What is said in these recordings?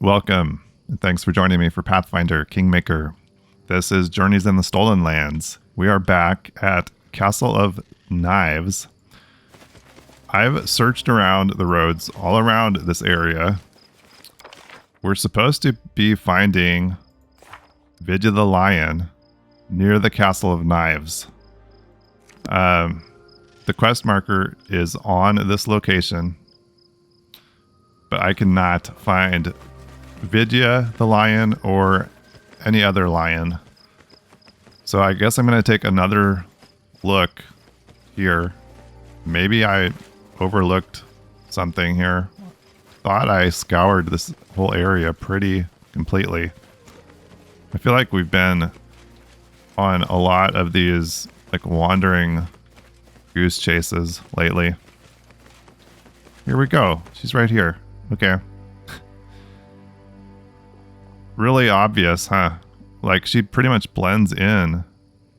Welcome, and thanks for joining me for Pathfinder Kingmaker. This is Journeys in the Stolen Lands. We are back at Castle of Knives. I've searched around the roads all around this area. We're supposed to be finding Vidya the Lion near the Castle of Knives. The quest marker is on this location, but I cannot find Vidya the lion or any other lion. So I guess I'm going to take another look here. Maybe I overlooked something here. Thought I scoured this whole area pretty completely. I feel like we've been on a lot of these like wandering goose chases lately. Here we go. She's right here. Okay. Really obvious, huh? Like she pretty much blends in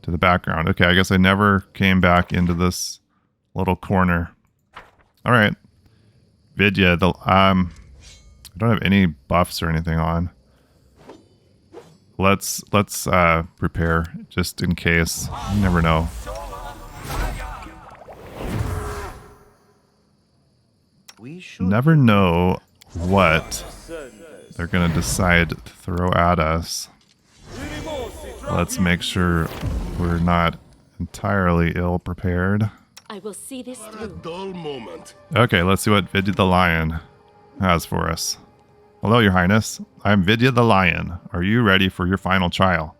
to the background. Okay, I guess I never came back into this little corner. All right. Vidya, I don't have any buffs or anything on. Let's prepare just in case. You never know. Never know what they're going to decide to throw at us. Let's make sure we're not entirely ill prepared. I will see this through. Okay, let's see what Vidya the Lion has for us. Hello, Your Highness. I'm Vidya the Lion. Are you ready for your final trial?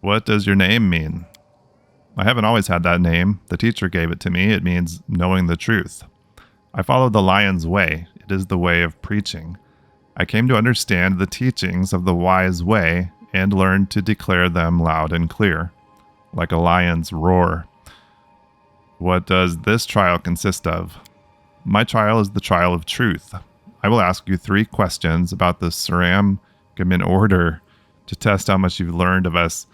What does your name mean? I haven't always had that name. The teacher gave it to me. It means knowing the truth. I followed the lion's way. It is the way of preaching. I came to understand the teachings of the wise way and learned to declare them loud and clear, like a lion's roar. What does this trial consist of? My trial is the trial of truth. I will ask you 3 questions about the Suramgamin order to test how much you've learned of us.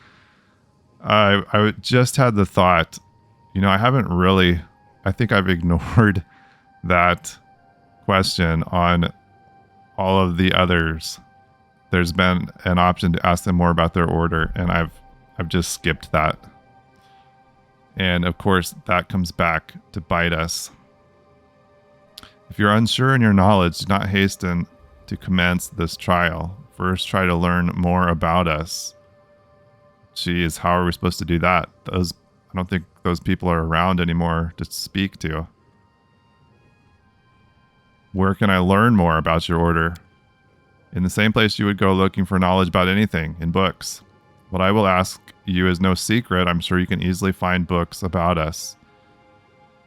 I just had the thought, I think I've ignored that question on all of the others. There's been an option to ask them more about their order, and I've just skipped that. And of course, that comes back to bite us. If you're unsure in your knowledge, do not hasten to commence this trial. First, try to learn more about us. Geez, how are we supposed to do that? I don't think those people are around anymore to speak to. Where can I learn more about your order? In the same place you would go looking for knowledge about anything, in books. What I will ask you is no secret. I'm sure you can easily find books about us.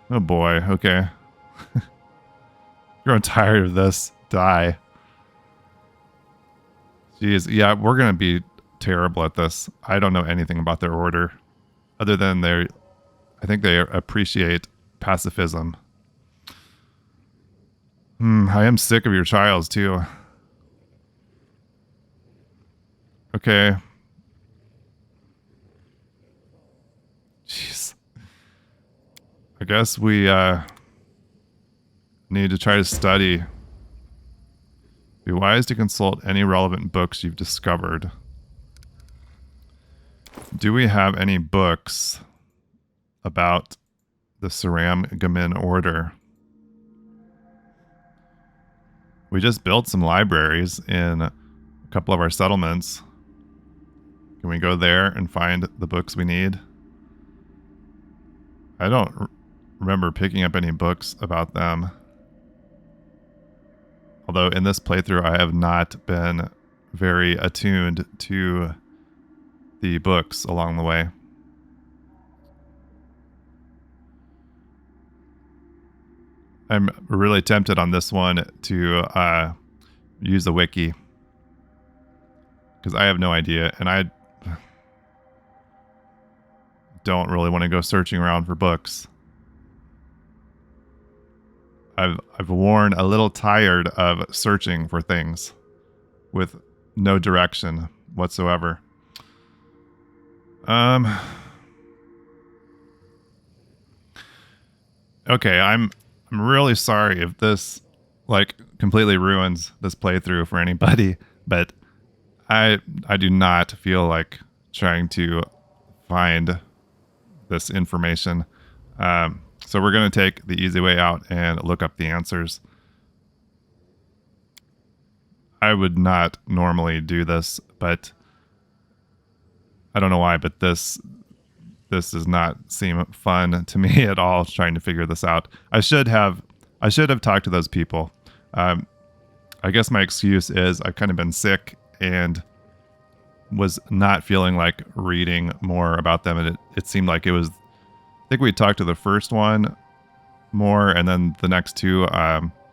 Oh boy, okay. Growing tired of this. Die. Jeez, yeah, we're going to be terrible at this. I don't know anything about their order. Other than I think they appreciate pacifism. I am sick of your trials, too. Okay. Jeez. I guess we need to try to study. Be wise to consult any relevant books you've discovered. Do we have any books about the Suramgamin order? We just built some libraries in a couple of our settlements. Can we go there and find the books we need? I don't remember picking up any books about them. Although in this playthrough, I have not been very attuned to the books along the way. I'm really tempted on this one to use a wiki, because I have no idea, and I don't really want to go searching around for books. I've worn a little tired of searching for things with no direction whatsoever. Okay, I'm really sorry if this like completely ruins this playthrough for anybody, but I do not feel like trying to find this information. So we're going to take the easy way out and look up the answers. I would not normally do this, but I don't know why, but this does not seem fun to me at all, trying to figure this out. I should have talked to those people. I guess my excuse is I've kind of been sick and was not feeling like reading more about them. And it seemed like it was, I think we talked to the first one more, and then the next two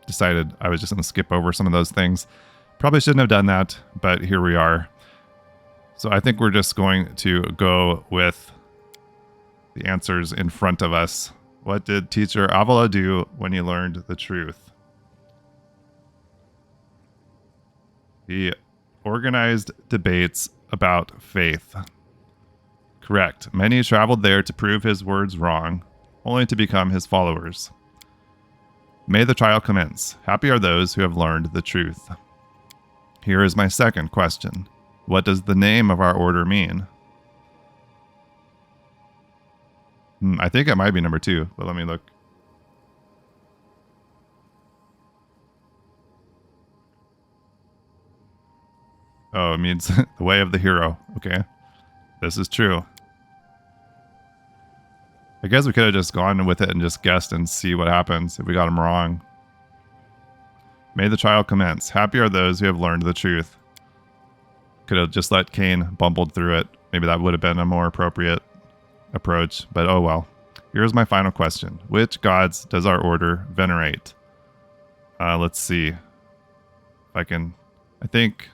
decided I was just going to skip over some of those things. Probably shouldn't have done that, but here we are. So I think we're just going to go with the answers in front of us. What did teacher Avila do when he learned the truth? He organized debates about faith. Correct. Many traveled there to prove his words wrong, only to become his followers. May the trial commence. Happy are those who have learned the truth. Here is my second question. What does the name of our order mean? I think it might be number 2, but let me look. Oh, it means the way of the hero. Okay. This is true. I guess we could have just gone with it and just guessed and see what happens if we got them wrong. May the trial commence. Happy are those who have learned the truth. Could have just let Cain bumbled through it. Maybe that would have been a more appropriate approach, but oh well. Here's my final question. Which gods does our order venerate? Let's see. If I can... I think...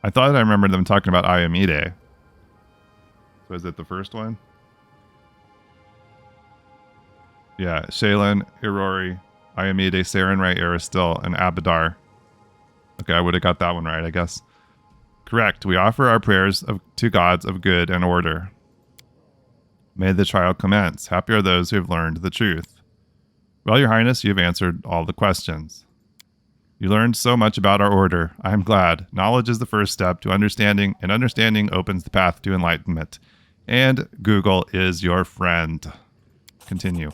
I thought I remembered them talking about Iamide. So is it the first one? Yeah, Shaylin, Irori, Iamide, Sarenrae, Aristil, and Abadar. Okay, I would have got that one right, I guess. Correct. We offer our prayers to gods of good and order. May the trial commence. Happy are those who have learned the truth. Well, Your Highness, you have answered all the questions. You learned so much about our order. I am glad. Knowledge is the first step to understanding, and understanding opens the path to enlightenment. And Google is your friend. Continue.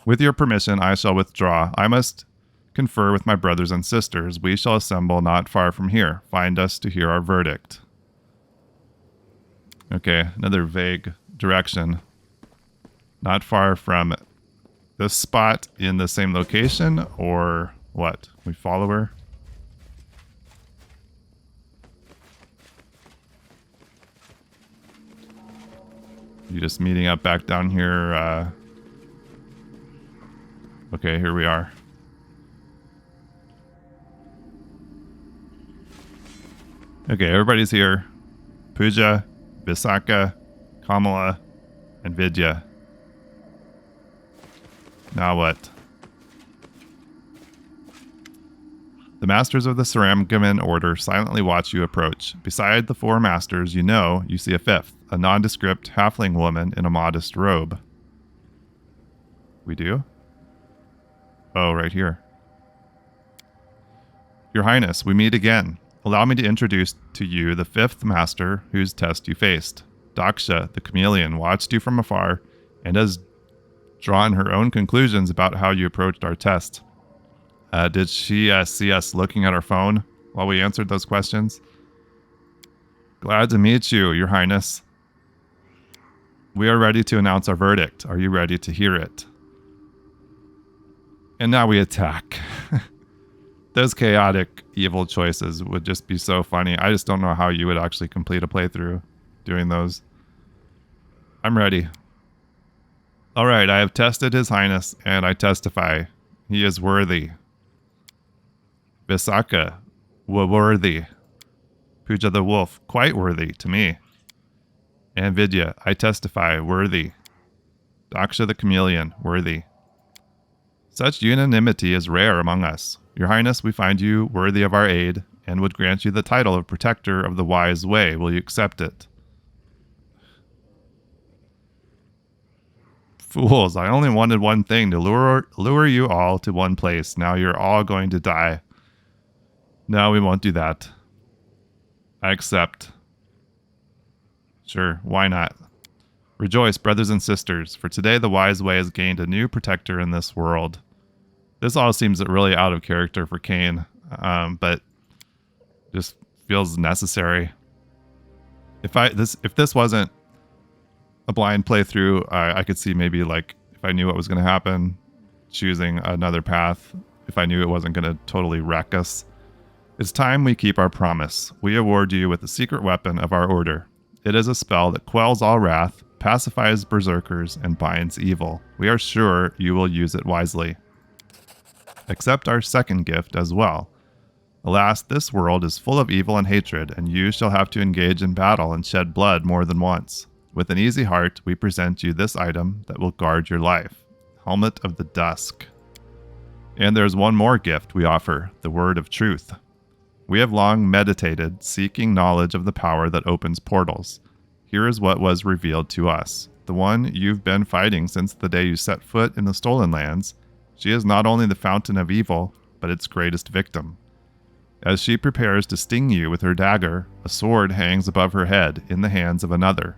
With your permission, I shall withdraw. I must confer with my brothers and sisters. We shall assemble not far from here. Find us to hear our verdict. Okay, another vague direction. Not far from this spot in the same location, or what? We follow her? You just meeting up back down here? Okay, here we are. Okay, everybody's here. Pooja, Visaka, Kamala, and Vidya. Now what? The masters of the Suramgamin order silently watch you approach. Beside the 4 masters, you see a 5th, a nondescript halfling woman in a modest robe. We do? Oh, right here. Your Highness, we meet again. Allow me to introduce to you the 5th master whose test you faced. Daksha, the chameleon, watched you from afar and has drawn her own conclusions about how you approached our test. Did she see us looking at our phone while we answered those questions? Glad to meet you, Your Highness. We are ready to announce our verdict. Are you ready to hear it? And now we attack. Those chaotic, evil choices would just be so funny. I just don't know how you would actually complete a playthrough doing those. I'm ready. All right, I have tested His Highness, and I testify. He is worthy. Visaka, worthy. Pooja the Wolf, quite worthy to me. And Vidya, I testify, worthy. Daksha the Chameleon, worthy. Such unanimity is rare among us. Your Highness, we find you worthy of our aid, and would grant you the title of Protector of the Wise Way. Will you accept it? Fools, I only wanted one thing, to lure you all to one place. Now you're all going to die. No, we won't do that. I accept. Sure, why not? Rejoice, brothers and sisters, for today the wise way has gained a new protector in this world. This all seems really out of character for Cain, but just feels necessary. If this wasn't a blind playthrough, I could see maybe, like, if I knew what was going to happen, choosing another path. If I knew it wasn't going to totally wreck us. It's time we keep our promise. We award you with the secret weapon of our order. It is a spell that quells all wrath, pacifies berserkers, and binds evil. We are sure you will use it wisely. Accept our second gift as well. Alas, this world is full of evil and hatred, and you shall have to engage in battle and shed blood more than once. With an easy heart, we present you this item that will guard your life. Helmet of the Dusk. And there's one more gift we offer, the Word of Truth. We have long meditated, seeking knowledge of the power that opens portals. Here is what was revealed to us. The one you've been fighting since the day you set foot in the Stolen Lands. She is not only the fountain of evil, but its greatest victim. As she prepares to sting you with her dagger, a sword hangs above her head in the hands of another.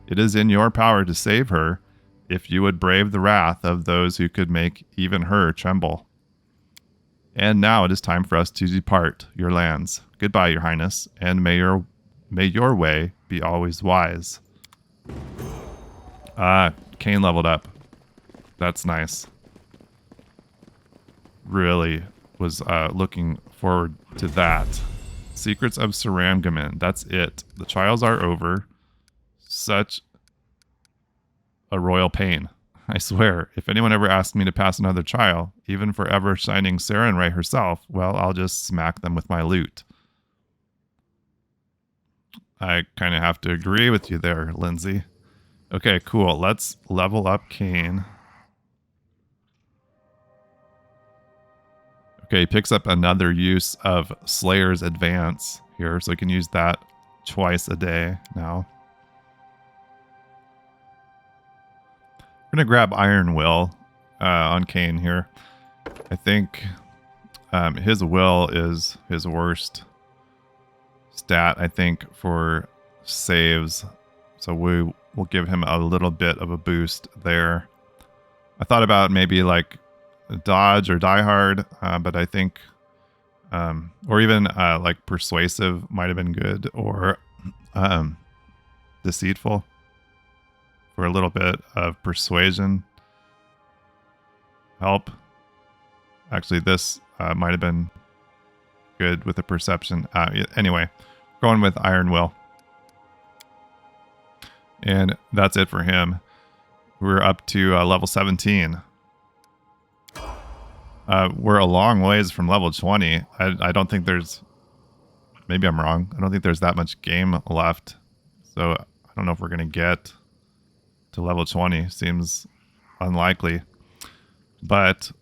It is in your power to save her, if you would brave the wrath of those who could make even her tremble. And now it is time for us to depart your lands. Goodbye, your highness, and may your way be always wise. Cain leveled up. That's nice. Really was looking forward to that. Secrets of Suramgamin. That's it. The trials are over. Such a royal pain. I swear, if anyone ever asks me to pass another trial, even for ever shining Sarenrae herself, well, I'll just smack them with my loot. I kind of have to agree with you there, Lindsay. Okay, cool. Let's level up Cain. Okay, he picks up another use of Slayer's Advance here, so he can use that twice a day now. We're going to grab Iron Will on Cain here. I think his will is his worst stat, I think, for saves. So we will give him a little bit of a boost there. I thought about maybe like Dodge or Die Hard, but I think, or even like Persuasive might have been good, or Deceitful for a little bit of persuasion help. Actually, this might have been good with the perception. Anyway, going with Iron Will. And that's it for him. We're up to level 17. We're a long ways from level 20. I don't think there's... Maybe I'm wrong. I don't think there's that much game left. So I don't know if we're going to get to level 20. Seems unlikely. But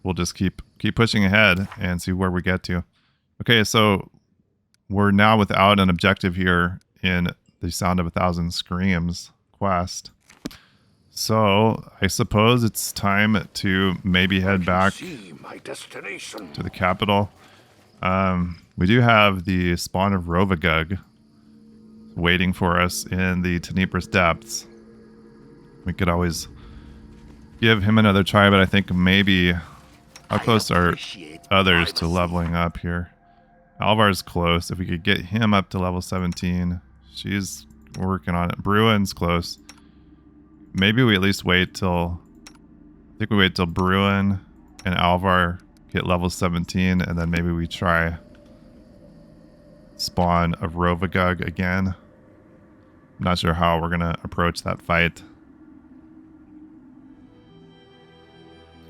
we'll just keep pushing ahead and see where we get to. Okay, so we're now without an objective here in the Sound of a Thousand Screams quest. So I suppose it's time to maybe head back to the capital. We do have the spawn of Rovagug waiting for us in the Tenebris Depths. We could always give him another try, but I think maybe... How close are others to leveling up here? Alvar's close. If we could get him up to level 17. She's working on it. Bruin's close. Maybe we at least wait till... I think we wait till Bruin and Alvar get level 17, and then maybe we try spawn of Rovagug again. I'm not sure how we're going to approach that fight.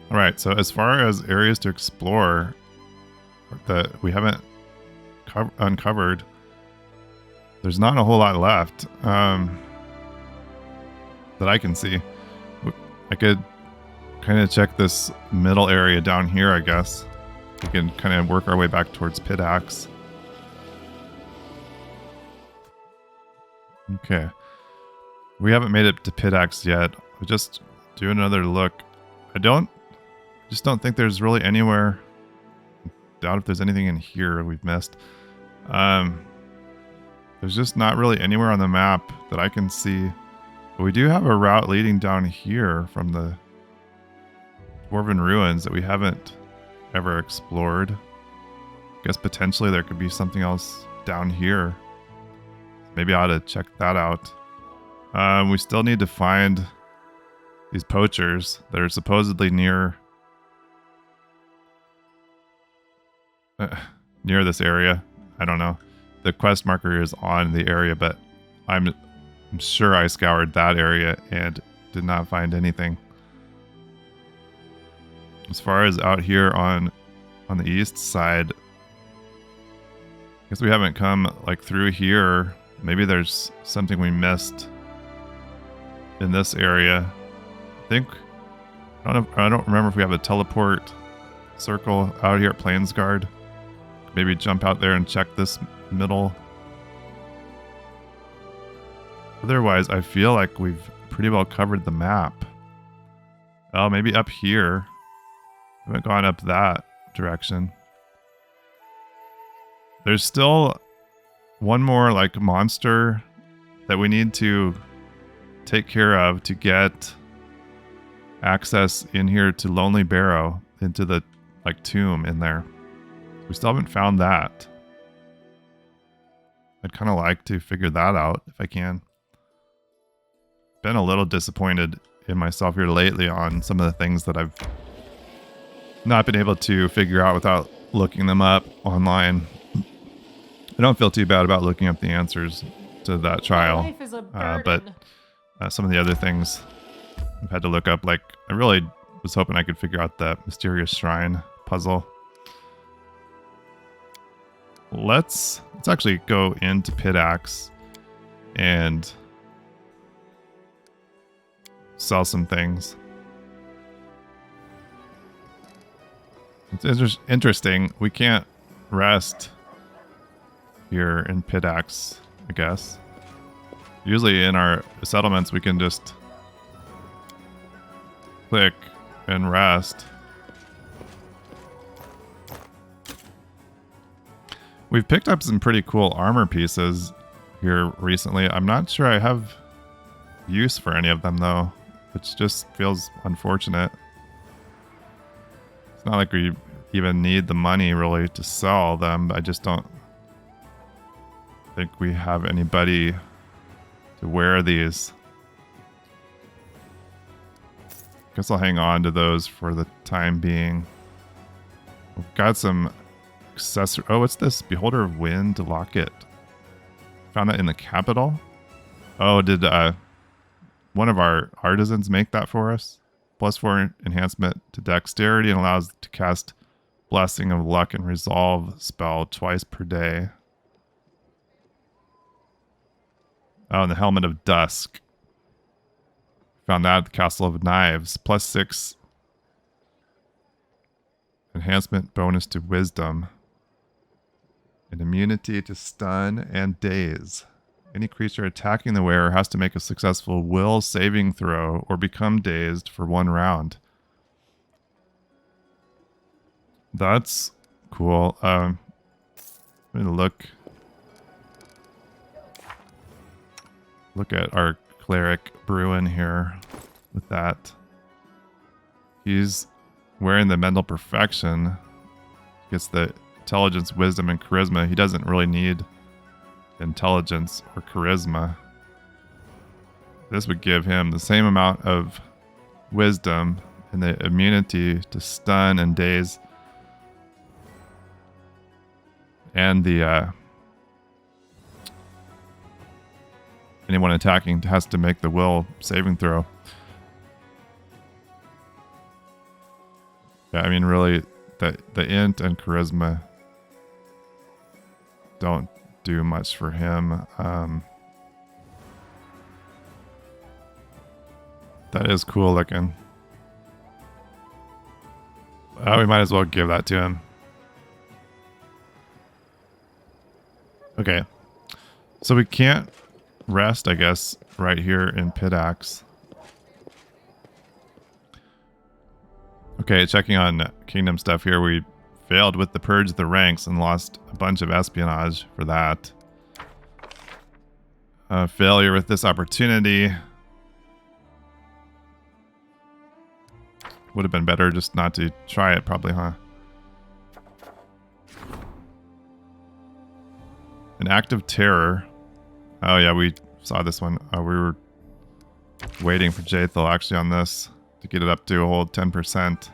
Alright, so as far as areas to explore that we haven't uncovered, there's not a whole lot left that I can see. I could kind of check this middle area down here, I guess. We can kind of work our way back towards Pit Axe. Okay. We haven't made it to Pit Axe yet. We just do another look. Just don't think there's really anywhere. Doubt if there's anything in here we've missed. There's just not really anywhere on the map that I can see. But we do have a route leading down here from the Dwarven Ruins that we haven't ever explored. I guess potentially there could be something else down here. Maybe I ought to check that out. We still need to find these poachers that are supposedly near this area. I don't know. The quest marker is on the area, but I'm sure I scoured that area and did not find anything. As far as out here on the east side, I guess we haven't come like through here. Maybe there's something we missed in this area. I don't remember if we have a teleport circle out here at Plainsguard. Maybe jump out there and check this middle. Otherwise, I feel like we've pretty well covered the map. Oh, maybe up here. We haven't gone up that direction. There's still one more like monster that we need to take care of to get access in here to Lonely Barrow, into the like tomb in there. We still haven't found that. I'd kind of like to figure that out if I can. Been a little disappointed in myself here lately on some of the things that I've not been able to figure out without looking them up online. I don't feel too bad about looking up the answers to that trial, Life is a but some of the other things I've had to look up. Like, I really was hoping I could figure out the mysterious shrine puzzle. Let's actually go into Pit Axe and sell some things. It's interesting. We can't rest here in Pit Axe, I guess. Usually in our settlements we can just click and rest. We've picked up some pretty cool armor pieces here recently. I'm not sure I have use for any of them though, which just feels unfortunate. It's not like we even need the money really to sell them. I just don't think we have anybody to wear these. Guess I'll hang on to those for the time being. We've got some accessory. Oh, what's this? Beholder of Wind locket. Found that in the capital. Oh, did one of our artisans make that for us? +4 enhancement to dexterity and allows to cast Blessing of Luck and Resolve spell twice per day. Oh, and the Helmet of Dusk. Found that at the Castle of Knives. +6 enhancement bonus to Wisdom. And immunity to stun and daze. Any creature attacking the wearer has to make a successful will saving throw or become dazed for 1 round. That's cool. I'm gonna look at our cleric Bruin here with that. He's wearing the mental perfection. Gets the intelligence, wisdom, and charisma. He doesn't really need intelligence or charisma. This would give him the same amount of wisdom and the immunity to stun and daze, and the anyone attacking has to make the will saving throw. Yeah, I mean, really, the int and charisma don't do much for him. That is cool looking. We might as well give that to him. Okay. So we can't rest, I guess, right here in Pit Axe. Okay, checking on kingdom stuff here. We failed with the purge of the ranks and lost a bunch of espionage for that. Failure with this opportunity. Would have been better just not to try it probably, huh? An act of terror. Oh yeah, we saw this one. We were waiting for Jaethel actually on this to get it up to a whole 10%.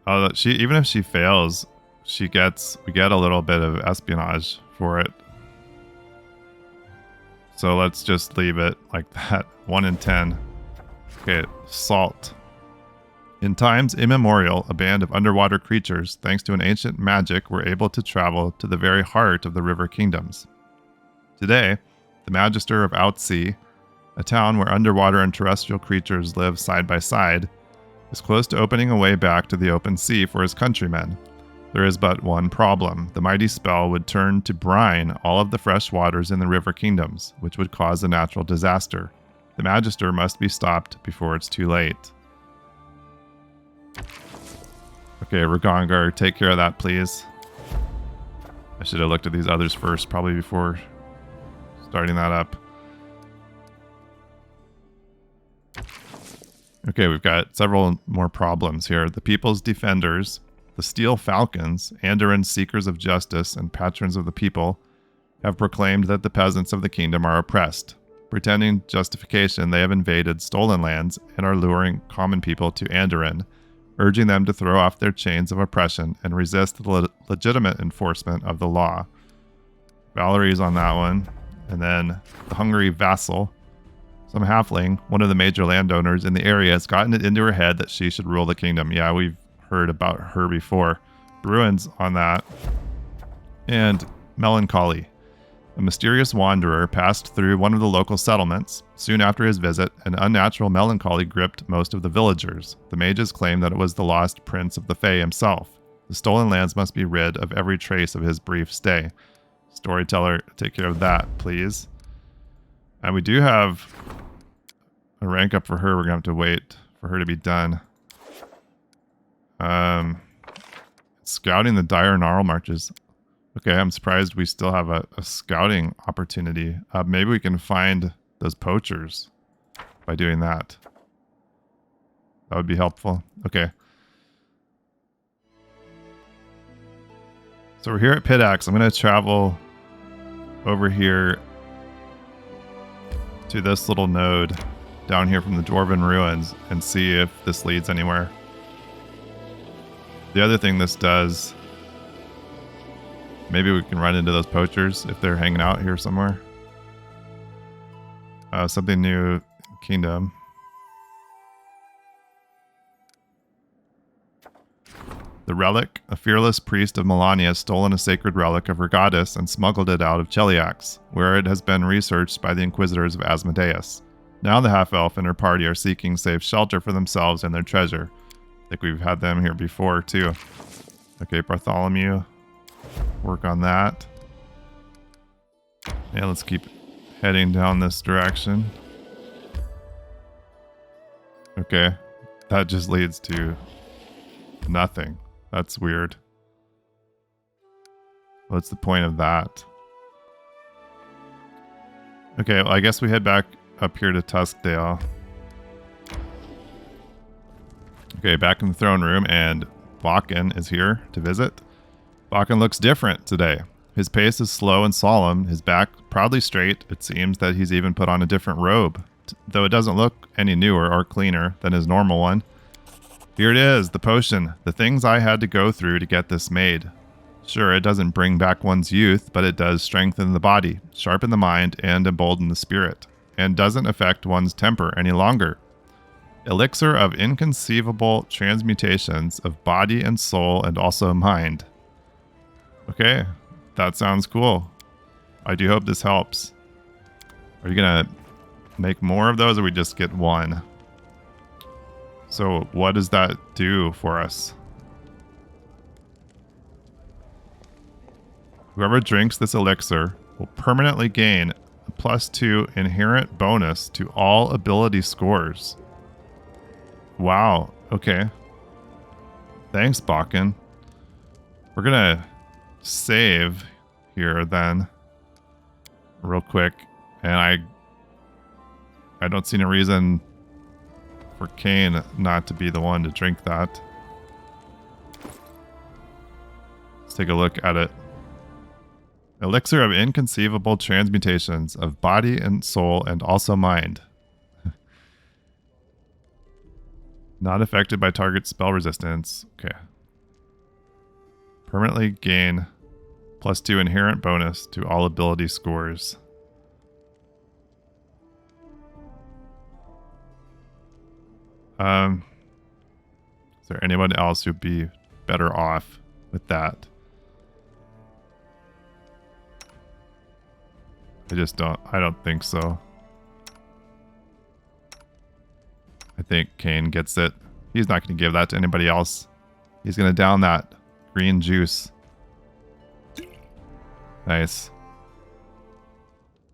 Oh, even if she fails, we get a little bit of espionage for it. So let's just leave it like that. 1 in 10. Okay, salt. In times immemorial, a band of underwater creatures, thanks to an ancient magic, were able to travel to the very heart of the river kingdoms. Today, the Magister of Outsea, a town where underwater and terrestrial creatures live side by side, is close to opening a way back to the open sea for his countrymen. There is but one problem. The mighty spell would turn to brine all of the fresh waters in the river kingdoms, which would cause a natural disaster. The Magister must be stopped before it's too late. Okay, Ragongar, take care of that, please. I should have looked at these others first, probably before starting that up. Okay, we've got several more problems here. The People's Defenders, the Steel Falcons, Andoran's Seekers of Justice, and Patrons of the People have proclaimed that the peasants of the kingdom are oppressed. Pretending justification, they have invaded stolen lands and are luring common people to Andoran, urging them to throw off their chains of oppression and resist the legitimate enforcement of the law. Valerie's on that one. And then the Hungry Vassal. Some halfling, one of the major landowners in the area, has gotten it into her head that she should rule the kingdom. Yeah, we've heard about her before. Bruin's on that. And Melancholy. A mysterious wanderer passed through one of the local settlements. Soon after his visit, an unnatural melancholy gripped most of the villagers. The mages claim that it was the lost prince of the Fae himself. The stolen lands must be rid of every trace of his brief stay. Storyteller, take care of that, please. And we do have a rank up for her. We're going to have to wait for her to be done. Scouting the dire gnarl marches. Okay, I'm surprised we still have a scouting opportunity. Maybe we can find those poachers by doing that. That would be helpful. Okay. So we're here at Pitax. I'm going to travel over here to this little node down here from the Dwarven Ruins and see if this leads anywhere. The other thing this does... Maybe we can run into those poachers if they're hanging out here somewhere. Something new, Kingdom. The Relic. A fearless priest of Melania has stolen a sacred relic of her goddess and smuggled it out of Cheliax, where it has been researched by the Inquisitors of Asmodeus. Now the half-elf and her party are seeking safe shelter for themselves and their treasure. I think we've had them here before, too. Okay, Bartholomew. Work on that. Yeah, let's keep heading down this direction. Okay, that just leads to nothing. That's weird. What's the point of that? Okay, well, I guess we head back up here to Tuskdale. Okay, back in the throne room, and Bokken is here to visit. Bokken looks different today. His pace is slow and solemn, his back proudly straight. It seems that he's even put on a different robe, though it doesn't look any newer or cleaner than his normal one. Here it is, the potion, the things I had to go through to get this made. Sure, it doesn't bring back one's youth, but it does strengthen the body, sharpen the mind, and embolden the spirit, and doesn't affect one's temper any longer. Elixir of inconceivable transmutations of body and soul and also mind. Okay, that sounds cool. I do hope this helps. Are you gonna make more of those, or we just get one? So what does that do for us? Whoever drinks this elixir will permanently gain a +2 inherent bonus to all ability scores. Wow. Okay. Thanks, Bokken. We're gonna save here then, real quick, and I don't see any reason for Kane not to be the one to drink that. Let's take a look at it. Elixir of inconceivable transmutations of body and soul and also mind. Not affected by target spell resistance. Okay. Permanently gain +2 inherent bonus to all ability scores. Is there anyone else who'd be better off with that? I don't think so. I think Kane gets it. He's not going to give that to anybody else. He's going to down that green juice. Nice.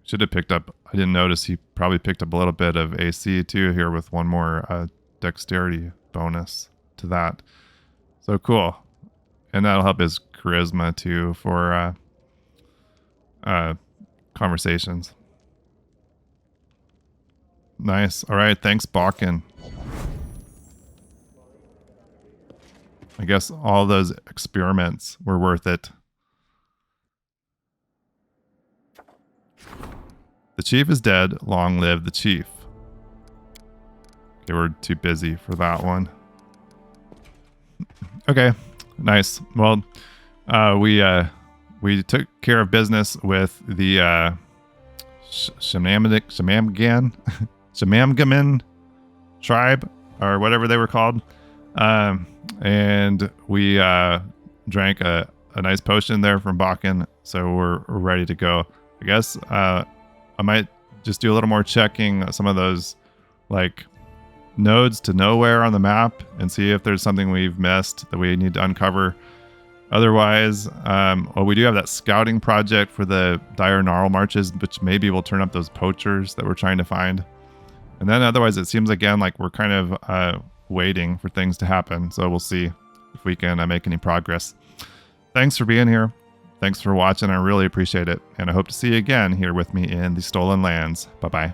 Should have picked up, I didn't notice he probably picked up a little bit of AC too here with one more dexterity bonus to that. So cool. And that'll help his charisma too for conversations. Nice. All right. Thanks, Bokken. I guess all those experiments were worth it. The chief is dead. Long live the chief. Okay, we're too busy for that one. Okay, nice. Well, we took care of business with the Suramgamin tribe, or whatever they were called. And we drank a nice potion there from Bokken, so we're ready to go. I guess I might just do a little more checking some of those like nodes to nowhere on the map and see if there's something we've missed that we need to uncover. Otherwise, well, we do have that scouting project for the dire gnarl marches, which maybe will turn up those poachers that we're trying to find. And then otherwise, it seems again like we're kind of waiting for things to happen. So we'll see if we can make any progress. Thanks for being here. Thanks for watching. I really appreciate it. And I hope to see you again here with me in the Stolen Lands. Bye-bye.